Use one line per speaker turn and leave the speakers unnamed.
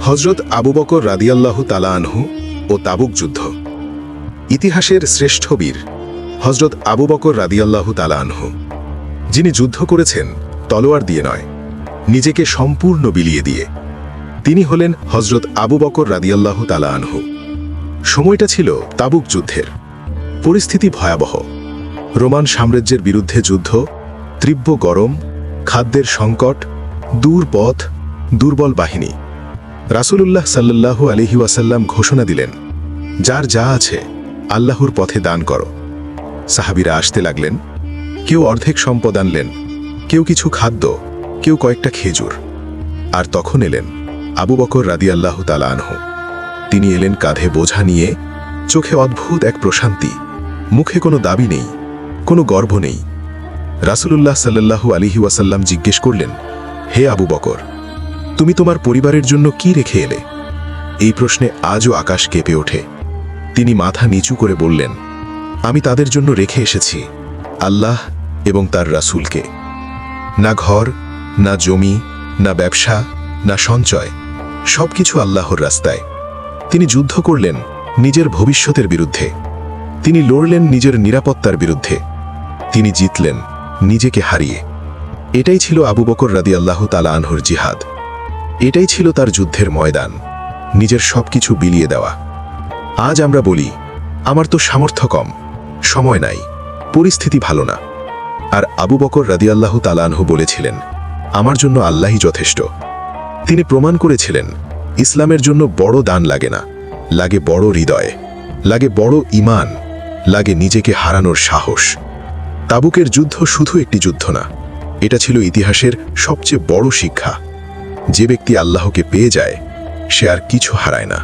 হযরত আবু বকর রাদিয়াল্লাহু তাআলা আনহু ও তাবুক যুদ্ধ। ইতিহাসের শ্রেষ্ঠ বীর হযরত আবু বকর রাদিয়াল্লাহু তাআলা আনহু, যিনি যুদ্ধ করেছেন তলোয়ার দিয়ে নয়, নিজেকে সম্পূর্ণ বিলিয়ে দিয়ে। তিনি হলেন হযরত আবু বকর রাদিয়াল্লাহু তাআলা আনহু। সময়টা ছিল তাবুক যুদ্ধের। পরিস্থিতি ভয়াবহ। রোমান সাম্রাজ্যের বিরুদ্ধে যুদ্ধ, তীব্র গরম, খাদ্যের সংকট, দূর পথ, দুর্বল বাহিনী। রাসূলুল্লাহ সাল্লাল্লাহু আলাইহি ওয়াসাল্লাম ঘোষণা দিলেন, যার যা আছে আল্লাহর পথে দান করো। সাহাবীরা আসতে লাগলেন। কেউ অর্ধেক সম্পদ আনলেন, কেউ কিছু খাদ্য, কেউ কয়েকটা খেজুর। আর তখন এলেন আবু বকর রাদিয়াল্লাহু তাআলা আনহু। তিনি এলেন কাঁধে বোঝা নিয়ে, চোখে অদ্ভুত এক প্রশান্তি, মুখে কোনো দাবি নেই, কোনো গর্ব নেই। রাসূলুল্লাহ সাল্লাল্লাহু আলাইহি ওয়াসাল্লাম জিজ্ঞেস করলেন, হে আবু বকর, তুমি তোমার পরিবারের জন্য কি রেখে এলে? এই প্রশ্নে আজও আকাশ কেঁপে ওঠে। তিনি মাথা নিচু করে বললেন, আমি তাদের জন্য রেখে এসেছি আল্লাহ এবং তার রাসূলকে। না ঘর, না জমি, না ব্যবসা, না সঞ্চয়, সবকিছু আল্লাহর রাস্তায়। তিনি যুদ্ধ করলেন নিজের ভবিষ্যতের বিরুদ্ধে। তিনি লড়লেন নিজের নিরাপত্তার বিরুদ্ধে। তিনি জিতলেন নিজেকে হারিয়ে। এটাই ছিল আবু বকর রাদিয়াল্লাহু তাআলা আনহুর জিহাদ। এটাই ছিল তার যুদ্ধের ময়দান, নিজের সবকিছু বিলিয়ে দেওয়া। আজ আমরা বলি, আমার তো সামর্থ্য কম, সময় নাই, পরিস্থিতি ভালো না। আর আবু বকর রাদিয়াল্লাহু তাআলা আনহু বলেছিলেন, আমার জন্য আল্লাহই যথেষ্ট। তিনি প্রমাণ করেছিলেন, ইসলামের জন্য বড় দান লাগে না, লাগে বড় হৃদয়, লাগে বড় ঈমান, লাগে নিজেকে হারানোর সাহস। তাবুকের যুদ্ধ শুধু একটি যুদ্ধ না, এটা ছিল ইতিহাসের সবচেয়ে বড় শিক্ষা। যে ব্যক্তি আল্লাহকে পেয়ে যায়, সে আর কিছু হারায় না।